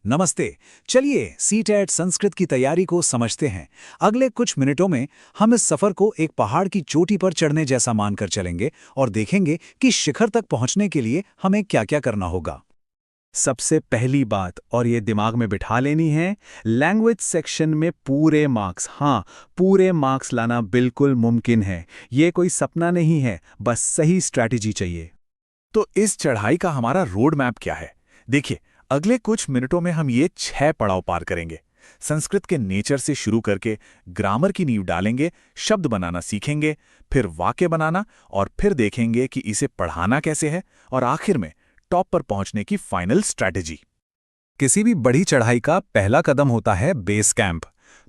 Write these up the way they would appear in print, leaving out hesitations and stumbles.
नमस्ते। चलिए सीटेट संस्कृत की तैयारी को समझते हैं। अगले कुछ मिनटों में हम इस सफर को एक पहाड़ की चोटी पर चढ़ने जैसा मानकर चलेंगे और देखेंगे कि शिखर तक पहुंचने के लिए हमें क्या-क्या करना होगा। सबसे पहली बात, और ये दिमाग में बिठा लेनी है, लैंग्वेज सेक्शन में पूरे मार्क्स, हाँ पूरे मार्क्स लाना बिल्कुल मुमकिन है। ये कोई सपना नहीं है, बस सही स्ट्रैटेजी चाहिए। तो इस चढ़ाई का हमारा रोड मैप क्या है? देखिए, अगले कुछ मिनटों में हम ये 6 पड़ाव पार करेंगे। संस्कृत के नेचर से शुरू करके ग्रामर की नींव डालेंगे, शब्द बनाना सीखेंगे, फिर वाक्य बनाना, और फिर देखेंगे कि इसे पढ़ाना कैसे है, और आखिर में टॉप पर पहुंचने की फाइनल स्ट्रैटेजी। किसी भी बड़ी चढ़ाई का पहला कदम होता है बेस कैंप।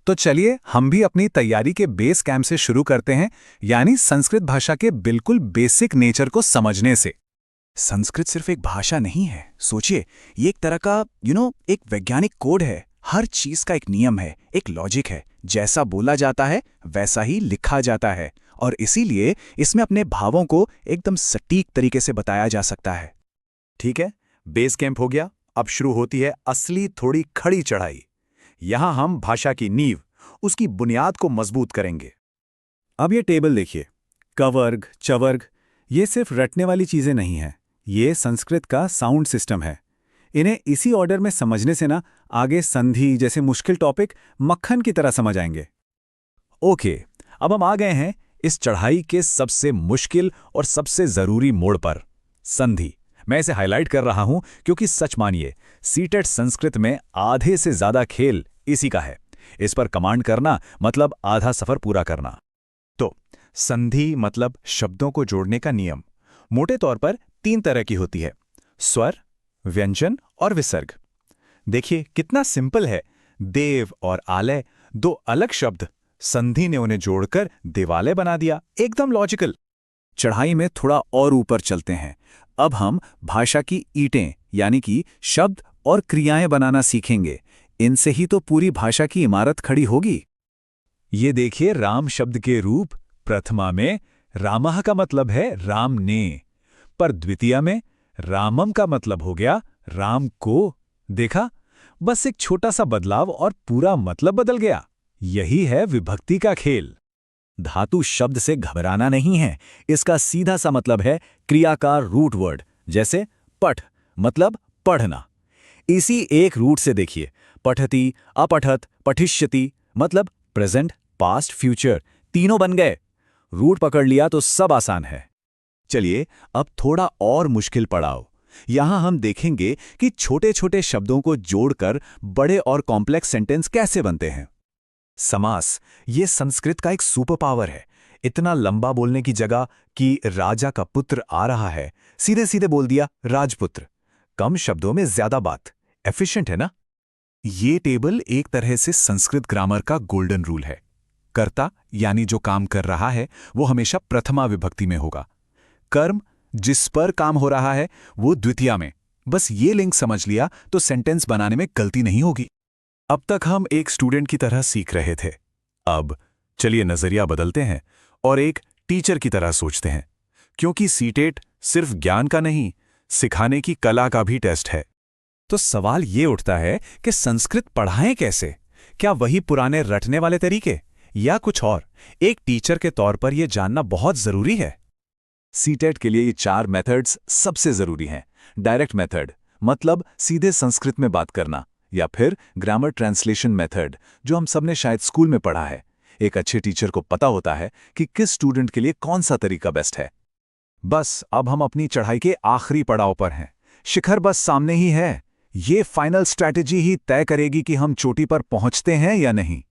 तो चलिए हम भी अपनी तैयारी के बेस कैंप से शुरू करते हैं, यानी संस्कृत भाषा के बिल्कुल बेसिक नेचर को समझने से। संस्कृत सिर्फ एक भाषा नहीं है, सोचिए, ये एक तरह का एक वैज्ञानिक कोड है। हर चीज का एक नियम है, एक लॉजिक है। जैसा बोला जाता है वैसा ही लिखा जाता है, और इसीलिए इसमें अपने भावों को एकदम सटीक तरीके से बताया जा सकता है। ठीक है, बेस कैंप हो गया। अब शुरू होती है असली थोड़ी खड़ी चढ़ाई। यहां हम भाषा की नींव, उसकी बुनियाद को मजबूत करेंगे। अब ये टेबल देखिए, कवर्ग, चवर्ग, ये सिर्फ रटने वाली चीजें नहीं हैं। ये संस्कृत का साउंड सिस्टम है। इन्हें इसी ऑर्डर में समझने से ना आगे संधि जैसे मुश्किल टॉपिक मक्खन की तरह समझ आएंगे। ओके, अब हम आ गए हैं इस चढ़ाई के सबसे मुश्किल और सबसे जरूरी मोड़ पर, संधि। मैं इसे हाईलाइट कर रहा हूं क्योंकि सच मानिए, सीटेट संस्कृत में आधे से ज्यादा खेल इसी का है। इस पर कमांड करना मतलब आधा सफर पूरा करना। तो संधि मतलब शब्दों को जोड़ने का नियम। मोटे तौर पर 3 तरह की होती है: स्वर, व्यंजन और विसर्ग। देखिए कितना सिंपल है। देव और आलय, 2 अलग शब्द, संधि ने उन्हें जोड़कर देवालय बना दिया। एकदम लॉजिकल। चढ़ाई में थोड़ा और ऊपर चलते हैं। अब हम भाषा की ईंटें यानी कि शब्द और क्रियाएं बनाना सीखेंगे। इनसे ही तो पूरी भाषा की इमारत खड़ी होगी। ये देखिए, राम शब्द के रूप। प्रथमा में रामः का मतलब है राम ने, पर द्वितीया में रामम का मतलब हो गया राम को। देखा, बस एक छोटा सा बदलाव और पूरा मतलब बदल गया। यही है विभक्ति का खेल। धातु शब्द से घबराना नहीं है। इसका सीधा सा मतलब है क्रिया का रूट वर्ड। जैसे पठ मतलब पढ़ना। इसी एक रूट से देखिए, पठति, अपठत, पठिष्यति मतलब प्रेजेंट, पास्ट, फ्यूचर, तीनों बन गए। रूट पकड़ लिया तो सब आसान है। चलिए अब थोड़ा और मुश्किल पड़ाव। यहां हम देखेंगे कि छोटे छोटे शब्दों को जोड़कर बड़े और कॉम्प्लेक्स सेंटेंस कैसे बनते हैं। समास, ये संस्कृत का एक सुपर पावर है। इतना लंबा बोलने की जगह कि राजा का पुत्र आ रहा है, सीधे सीधे बोल दिया राजपुत्र। कम शब्दों में ज्यादा बात। एफिशिएंट है ना? ये टेबल एक तरह से संस्कृत ग्रामर का गोल्डन रूल है। कर्ता यानी जो काम कर रहा है वो हमेशा प्रथमा विभक्ति में होगा। कर्म, जिस पर काम हो रहा है, वो द्वितीया में। बस ये लिंक समझ लिया तो सेंटेंस बनाने में गलती नहीं होगी। अब तक हम एक स्टूडेंट की तरह सीख रहे थे। अब चलिए नजरिया बदलते हैं और एक टीचर की तरह सोचते हैं, क्योंकि सीटेट सिर्फ ज्ञान का नहीं, सिखाने की कला का भी टेस्ट है। तो सवाल ये उठता है कि संस्कृत पढ़ाएं कैसे? क्या वही पुराने रटने वाले तरीके या कुछ और? एक टीचर के तौर पर यह जानना बहुत जरूरी है। सीटेट के लिए ये 4 मेथड्स सबसे जरूरी हैं। डायरेक्ट मेथड मतलब सीधे संस्कृत में बात करना, या फिर ग्रामर ट्रांसलेशन मेथड जो हम सबने शायद स्कूल में पढ़ा है। एक अच्छे टीचर को पता होता है कि किस स्टूडेंट के लिए कौन सा तरीका बेस्ट है। बस अब हम अपनी चढ़ाई के आखिरी पड़ाव पर हैं। शिखर बस सामने ही है। ये फाइनल स्ट्रैटेजी ही तय करेगी कि हम चोटी पर पहुंचते हैं या नहीं।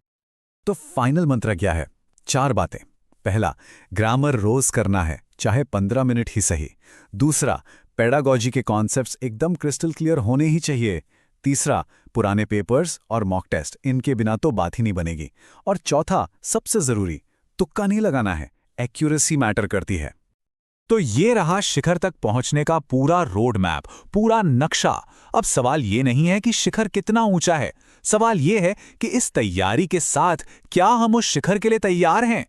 तो फाइनल मंत्र क्या है? 4 बातें। पहला, ग्रामर रोज करना है, चाहे 15 मिनट ही सही। दूसरा, पेडागॉजी के कॉन्सेप्ट्स एकदम क्रिस्टल क्लियर होने ही चाहिए। तीसरा, पुराने पेपर्स और मॉक टेस्ट, इनके बिना तो बात ही नहीं बनेगी। और चौथा, सबसे जरूरी, तुक्का नहीं लगाना है, एक्यूरेसी मैटर करती है। तो ये रहा शिखर तक पहुंचने का पूरा रोड मैप, पूरा नक्शा। अब सवाल ये नहीं है कि शिखर कितना ऊंचा है, सवाल ये है कि इस तैयारी के साथ क्या हम उस शिखर के लिए तैयार हैं।